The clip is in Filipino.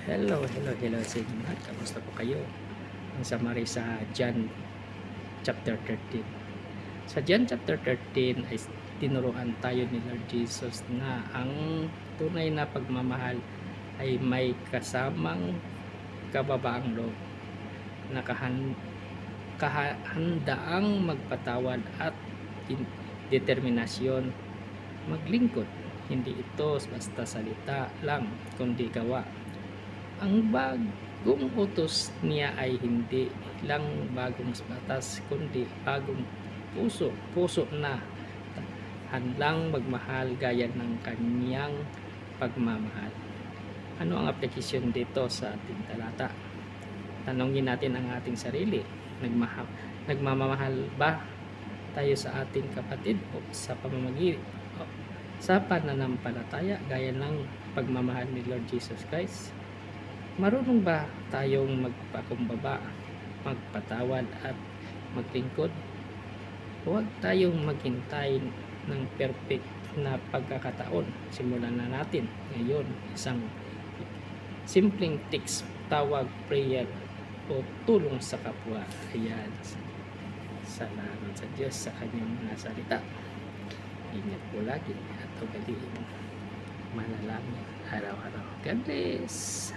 Hello sa inyo lahat. Kamusta po kayo? Ang summary sa John chapter 13. Sa John chapter 13 ay tinuruan tayo ni Lord Jesus na ang tunay na pagmamahal ay may kasamang kababaang loob, na kahandaang magpatawad at determinasyon maglingkod. Hindi ito basta salita lang, kundi gawa. Ang bagong utos niya ay hindi lang bagong batas, kundi bagong puso na handang magmahal gaya ng kanyang pagmamahal. Ano ang aplikasyon dito sa ating talata? Tanongin natin ang ating sarili. Nagmamahal ba tayo sa ating kapatid o sa sa pananampalataya gaya ng pagmamahal ni Lord Jesus Christ? Marunong ba tayong magpakumbaba, magpatawad at maglingkod? Huwag tayong maghintay ng perfect na pagkakataon. Simulan na natin ngayon isang simpleng text, tawag, prayer o tulong sa kapwa. Ayan. Salamat sa Diyos sa kanyang mga salita. Ingat po lagi at ugaliin manalangin araw-araw. God bless!